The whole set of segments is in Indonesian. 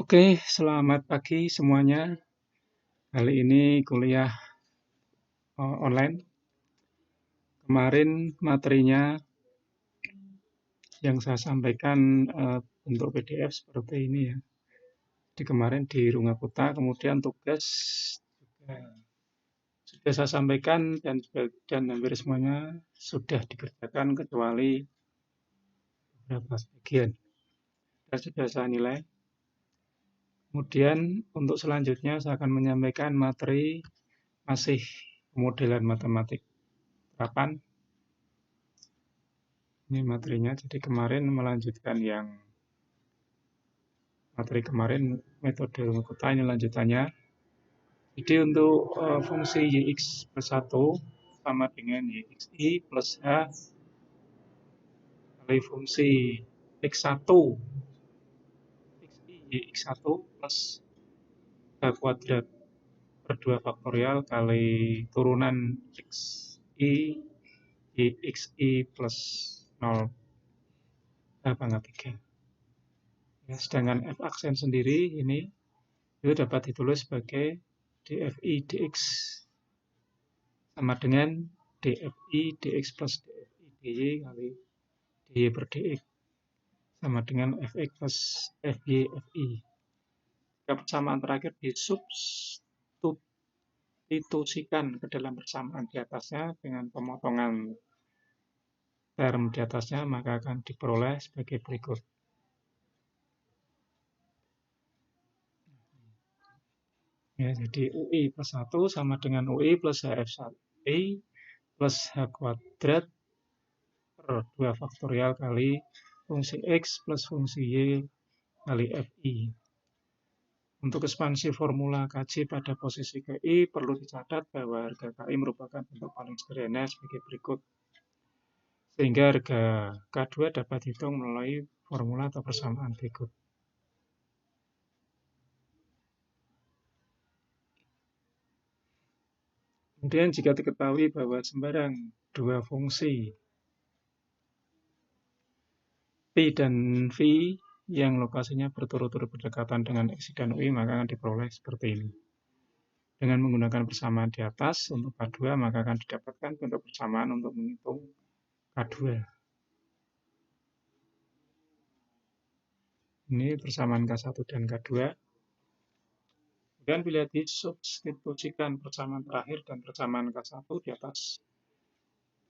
Oke, selamat pagi semuanya. Kali ini kuliah online. Kemarin materinya yang saya sampaikan bentuk PDF seperti ini ya. Di kemarin di Rungakuta, kemudian tugas juga sudah saya sampaikan dan hampir semuanya sudah dikerjakan kecuali beberapa bagian. Dan sudah saya nilai. Kemudian untuk selanjutnya saya akan menyampaikan materi masih pemodelan matematik terapan. Ini materinya, jadi kemarin melanjutkan yang materi kemarin metode Rungakuta, ini lanjutannya. Jadi untuk fungsi Yx plus 1 sama dengan Yxi plus H kali fungsi X1 Xi Yx1 plus H kuadrat per 2 faktorial kali turunan Xi Yxi plus 0 H pangkat 3. Ya, sedangkan f aksen sendiri ini itu dapat ditulis sebagai dfi dx sama dengan dfi dx plus dfi dy kali dy per dx sama dengan fx plus fy fi. Persamaan terakhir disubstitusikan ke dalam persamaan di atasnya dengan pemotongan term di atasnya, maka akan diperoleh sebagai berikut. Ya, jadi UI plus 1 sama dengan UI plus HF1I plus H kuadrat per 2 faktorial kali fungsi X plus fungsi Y kali FI. Untuk ekspansi formula KJ pada posisi KI perlu dicatat bahwa harga KI merupakan bentuk paling sederhana sebagai berikut. Sehingga harga K2 dapat dihitung melalui formula atau persamaan berikut. Kemudian jika diketahui bahwa sembarang dua fungsi P dan V yang lokasinya berturut-turut berdekatan dengan X dan UI, maka akan diperoleh seperti ini. Dengan menggunakan persamaan di atas untuk K2, maka akan didapatkan bentuk persamaan untuk menghitung K2. Ini persamaan K1 dan K2. Kemudian bila disubstitusikan persamaan terakhir dan persamaan K1 di atas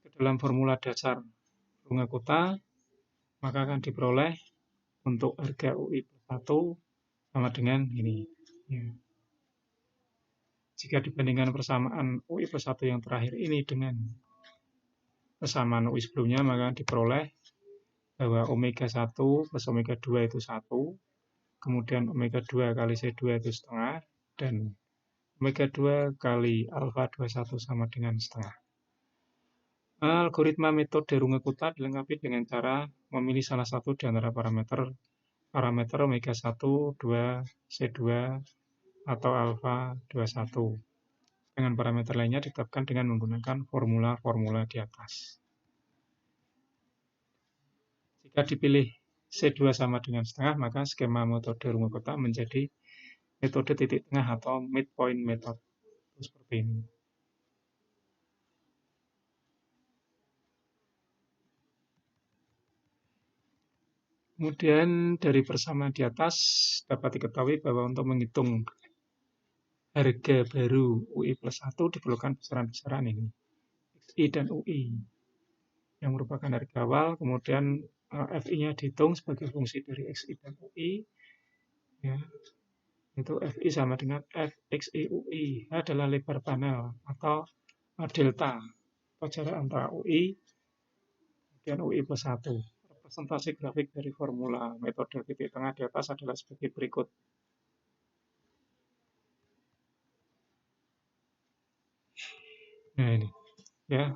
ke dalam formula dasar Rungakuta, maka akan diperoleh untuk harga UI plus 1 sama dengan ini. Ya. Jika dibandingkan persamaan UI plus 1 yang terakhir ini dengan persamaan UI sebelumnya, maka diperoleh bahwa omega 1 plus omega 2 itu 1, kemudian omega 2 kali C2 itu setengah, dan omega 2 kali alfa 21 sama dengan setengah. Algoritma metode Rungakuta dilengkapi dengan cara memilih salah satu di antara parameter omega 1, 2, C2, atau alfa 21. Dengan parameter lainnya ditetapkan dengan menggunakan formula-formula di atas. Jika dipilih C2 sama dengan setengah, maka skema metode Rungakuta menjadi metode titik tengah atau midpoint method. Seperti ini. Kemudian dari persamaan di atas dapat diketahui bahwa untuk menghitung harga baru UI plus 1 diperlukan besaran-besaran ini. XI dan UI yang merupakan harga awal, kemudian FI-nya dihitung sebagai fungsi dari XI dan UI. Ya, itu FI sama dengan FXI UI. Adalah lebar panel atau delta atau jarak antara UI dan UI plus 1. Representasi grafik dari formula metode titik tengah di atas adalah sebagai berikut. Nah ini, ya.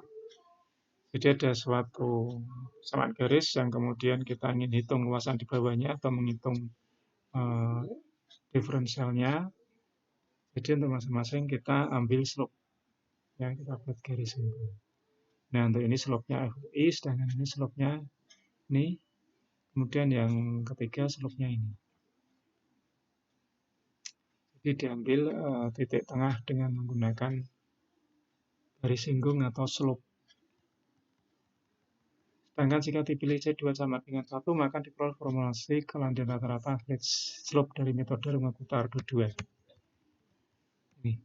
Jadi ada suatu persamaan garis yang kemudian kita ingin hitung luasan di bawahnya atau menghitung diferensialnya. Jadi untuk masing-masing kita ambil slope. Ya, kita buat garis ini. Nah, untuk ini slope-nya FI, sedangkan ini slope-nya ini. Kemudian yang ketiga slope-nya ini. Jadi diambil titik tengah dengan menggunakan garis singgung atau slope. Sedangkan jika dipilih C2 sama dengan 1, maka diperoleh formulasi kelandian rata-rata average slope dari metode Runge-Kutta Ardo 2. Ini.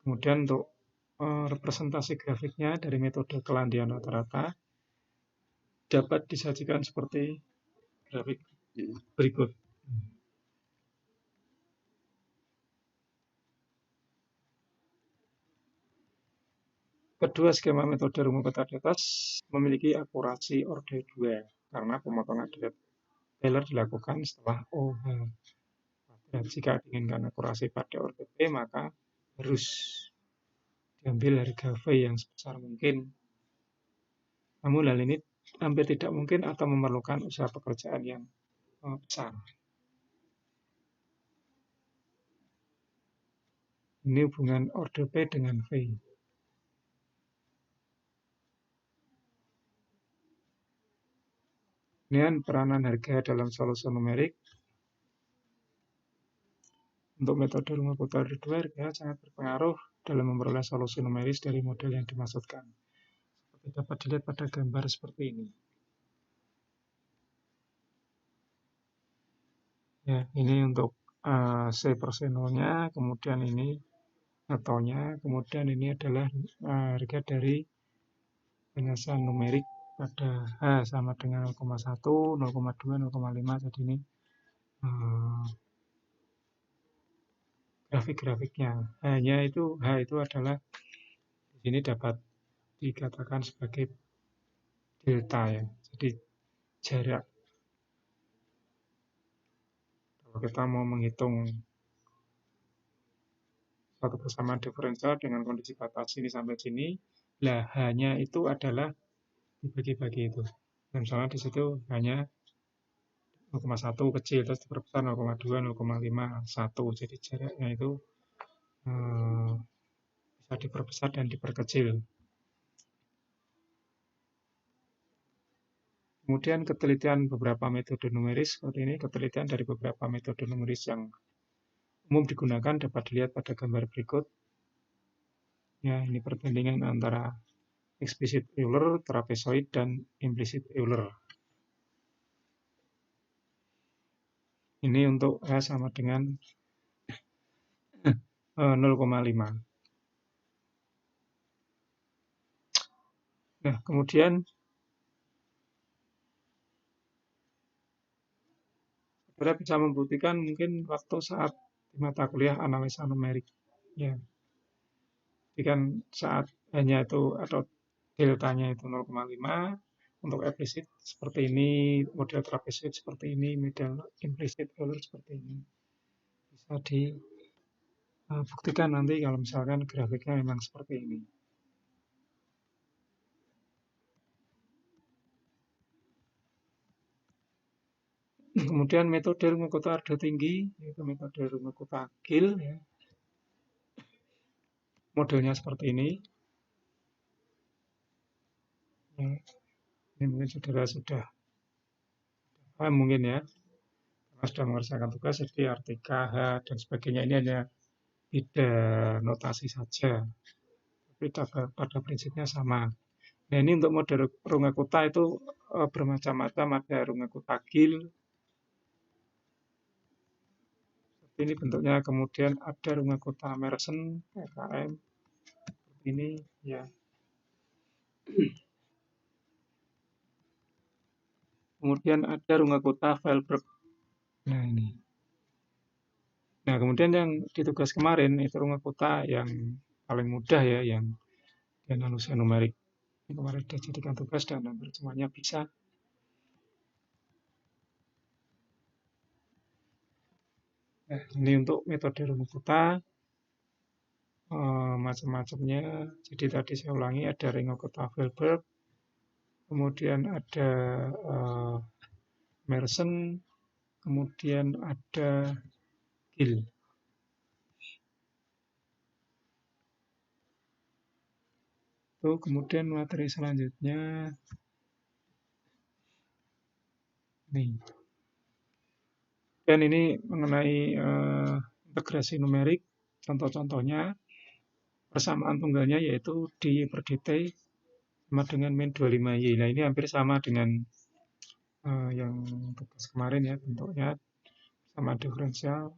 Kemudian untuk representasi grafiknya dari metode kelandian rata-rata dapat disajikan seperti grafik berikut. Kedua skema metode Runge-Kutta di atas memiliki akurasi orde 2 karena pemotongan Taylor dilakukan setelah OH. Dan jika diinginkan akurasi pada orde P, maka harus diambil harga V yang sebesar mungkin. Namun hal ini hampir tidak mungkin atau memerlukan usaha pekerjaan yang besar. Ini hubungan orde P dengan V. Kemudian peranan harga dalam solusi numerik. Untuk metode Runge-Kutta Ardo 2, harga sangat berpengaruh dalam memperoleh solusi numeris dari model yang dimaksudkan. Seperti dapat dilihat pada gambar seperti ini. Ya, ini untuk C per C0-nya, kemudian ini netonya, kemudian ini adalah harga dari penyelesaian numerik pada H sama dengan 0,1, 0,2, 0,5. Jadi ini grafik-grafiknya. H itu adalah di sini dapat dikatakan sebagai delta ya. Jadi jarak. Kalau kita mau menghitung suatu persamaan diferensial dengan kondisi batas sini sampai sini, lah H-nya itu adalah dibagi-bagi itu. Dan misalnya di situ hanya 0,1 kecil, terus diperbesar 0,2, 0,5, 1. Jadi jaraknya itu bisa diperbesar dan diperkecil. Kemudian ketelitian beberapa metode numeris seperti ini, ketelitian dari beberapa metode numeris yang umum digunakan dapat dilihat pada gambar berikut. Ya, ini perbandingan antara explicit Euler, trapezoid, dan implicit Euler. Ini untuk H sama dengan 0,5. Nah, kemudian saudara bisa membuktikan mungkin waktu saat di mata kuliah analisa numerik. Ya. Jadi kan saat hanya itu atau deltanya itu 0,5, untuk implisit seperti ini, model trapezoid seperti ini, model implicit Euler seperti ini. Bisa dibuktikan nanti kalau misalkan grafiknya memang seperti ini. Kemudian metode Runge-Kutta Ardo tinggi, yaitu metode Runge-Kutta Gill. Ya. Modelnya seperti ini. Ya. Ini mungkin saudara sudah paham mungkin ya. Karena sudah mengerjakan tugas, jadi arti KH dan sebagainya ini hanya beda notasi saja. Tapi pada prinsipnya sama. Nah ini untuk model Runge-Kutta itu bermacam-macam. Ada Runge-Kutta Gill. Ini bentuknya. Kemudian ada Runge-Kutta Mersenne, RKM. Seperti ini ya. Kemudian ada Runge-Kutta Fehlberg. Nah ini. Nah kemudian yang di tugas kemarin itu Runge-Kutta yang paling mudah ya, yang analisa numerik. Ini kemarin sudah jadikan tugas dan hampir semuanya bisa. Nah, ini untuk metode Runge-Kutta macam-macamnya. Jadi tadi saya ulangi, ada Runge-Kutta Fehlberg, kemudian ada Mersenne, kemudian ada Gill. Tuh, kemudian materi selanjutnya nih. Dan ini mengenai integrasi numerik, contoh-contohnya persamaan tunggalnya yaitu dy per dt sama dengan min 25y. Nah ini hampir sama dengan yang tugas kemarin ya bentuknya sama diferensial.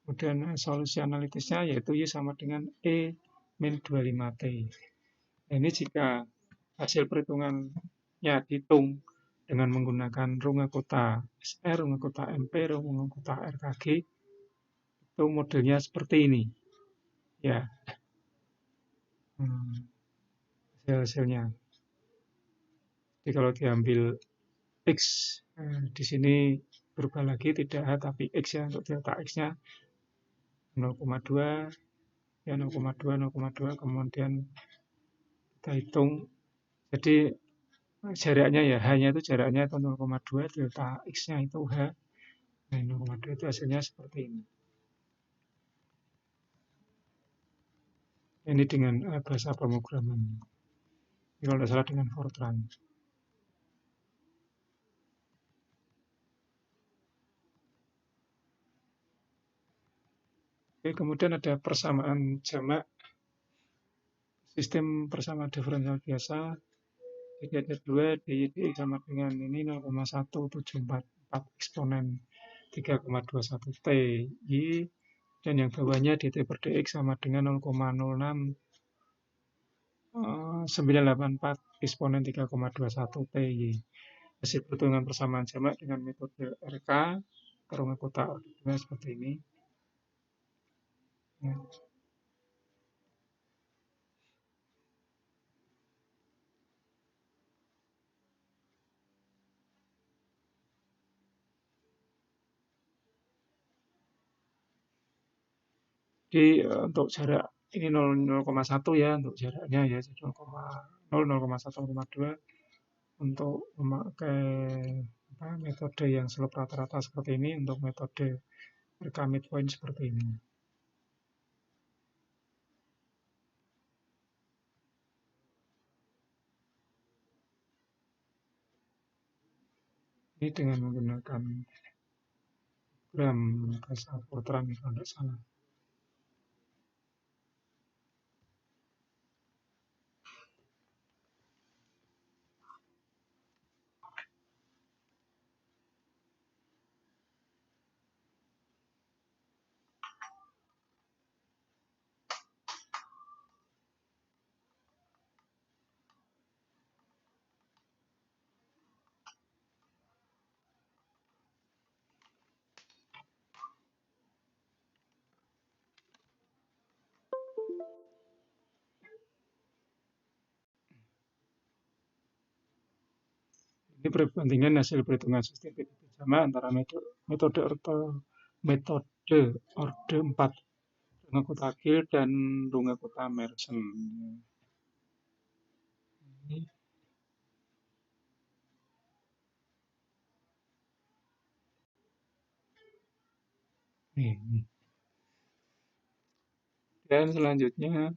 Kemudian solusi analitisnya yaitu y sama dengan e min 25t. Nah, ini jika hasil perhitungannya dihitung dengan menggunakan runge kota SR, runge kota MP, runge kota RKG, itu modelnya seperti ini. Ya, hasilnya. Jadi kalau diambil X di sini berubah lagi tidak H tapi X ya untuk delta X-nya 0,2 ya 0,2 0,2 kemudian kita hitung jadi jaraknya ya H-nya itu jaraknya itu 0,2 delta X-nya itu H. Nah 0,2 itu hasilnya seperti ini. Ini dengan bahasa pemrograman. Ini kalau tidak salah dengan Fortran. Oke, kemudian ada persamaan jamak sistem persamaan diferensial biasa. Jadi ada 2 dy sama dengan ini 0,1744 eksponen 3,21 t y dan yang bawahnya dt per dx sama dengan 0,06984 eksponen 3,21 t y. Hasil perhitungan persamaan jamak dengan metode RK karungan kota ordinal seperti ini. Ya. Jadi untuk jarak ini 0,1 ya untuk jaraknya ya 0,0 0,1 0,2 untuk memakai metode yang slope rata-rata seperti ini untuk metode RK midpoint seperti ini. Ini dengan menggunakan program bahasa Fortran kalau tidak salah. Ini perbandingan hasil perhitungan sistem PDB jamak antara metode orde 4 Runge Kota Gil dan Runge Kota Mersen. Ini. Dan selanjutnya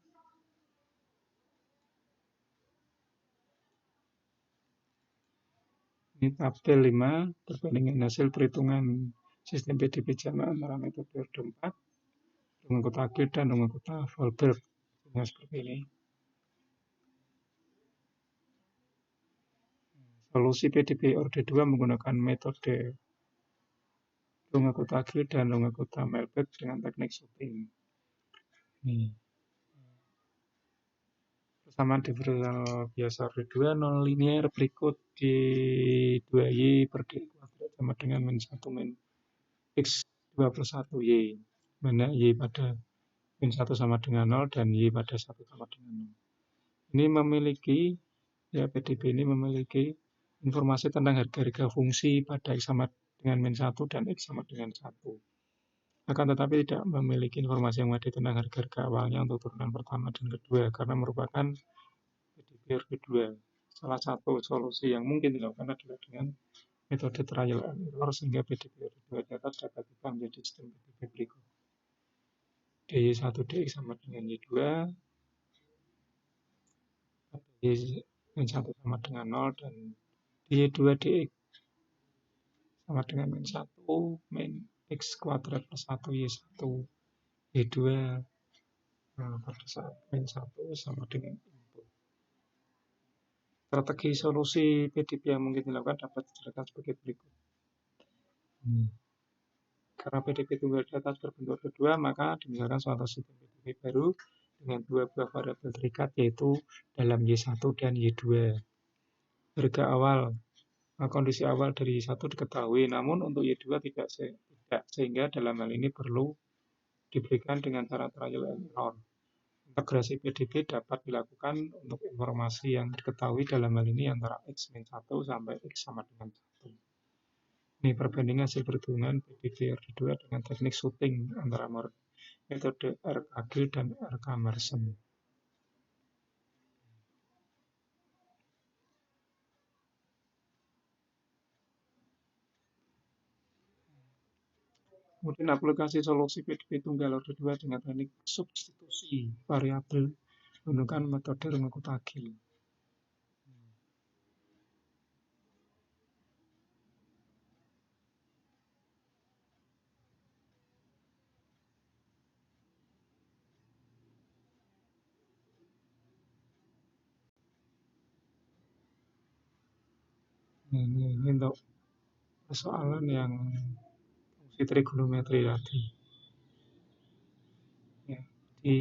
ini tabel 5 perbandingan hasil perhitungan sistem PDB jamak antara metode orde 4 Runge Kota Gil dan Runge Kota Volberg. Seperti ini. Solusi PDB orde 2 menggunakan metode Runge Kota Gil dan Runge Kota Melbeck dengan teknik shooting. Ini. Persamaan diferensial biasa orde 2 non linear berikut di 2y per d kuadrat sama dengan min 1 min x 2 plus 1 y. Mana y pada min 1 sama dengan 0 dan y pada 1 sama dengan 0. Ini memiliki, ya PDB ini memiliki informasi tentang harga-harga fungsi pada x sama dengan min 1 dan x sama dengan 1. Akan tetapi tidak memiliki informasi yang memadai tentang harga-harga awalnya untuk turunan pertama dan kedua karena merupakan PDB orde 2. Salah satu solusi yang mungkin dilakukan adalah dengan metode trial and error sehingga PDB orde 2 di atas dapat diubah menjadi sistem PDB berikut. dy1 dx sama dengan y2, y1 sama dengan 0 dan dy2 dx sama dengan min 1, min X kuadrat plus 1 Y1, Y2 pada saat min 1 sama dengan input. Strategi solusi PDB yang mungkin dilakukan dapat dijelaskan sebagai berikut. Karena PDB tunggal di atas berbentuk kedua, maka dimisalkan suatu sistem PDB baru dengan dua buah variabel terikat, yaitu dalam Y1 dan Y2. Harga awal, kondisi awal dari Y1 diketahui, namun untuk Y2 tidak, sehingga dalam hal ini perlu diberikan dengan cara trial and error. Integrasi PDB dapat dilakukan untuk informasi yang diketahui dalam hal ini antara X-1 sampai X sama dengan 1. Ini perbandingan hasil perhitungan PDB RD2 dengan teknik shooting antara metode RKG dan RK Mersenne. Kemudian aplikasi solusi PDB tunggal RD2 dengan teknik substitusi variabel menggunakan metode rungu Kutagil. Ini untuk persoalan yang fungsi trigonometri tadi. Ya, di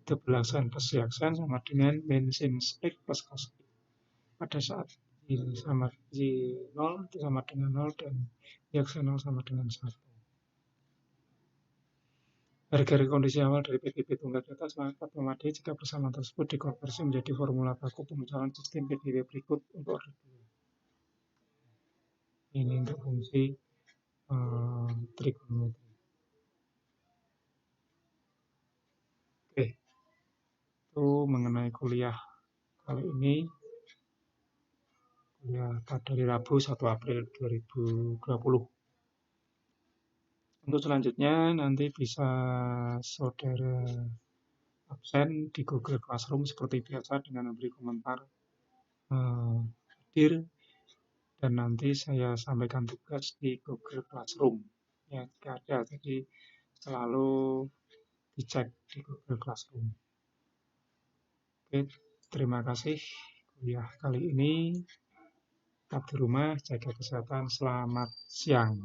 12 plus Y sama dengan min sin X plus cos X. Pada saat Y sama Y0 itu sama dengan 0 dan Y0 sama dengan 1. Harga kondisi awal dari PDB tunggal di atas dapat memadai jika persamaan tersebut dikonversi menjadi formula baku pemisahan sistem PDB berikut untuk RD2. Ini untuk fungsi trigonometri. Oke, itu mengenai kuliah kali ini. Kuliah pada hari Rabu 1 April 2020. Untuk selanjutnya nanti bisa saudara absen di Google Classroom seperti biasa dengan memberi komentar hadir dan nanti saya sampaikan tugas di Google Classroom. Ya, jika ada, jadi selalu dicek di Google Classroom. Oke, terima kasih kuliah kali ini. Tetap di rumah, jaga kesehatan. Selamat siang.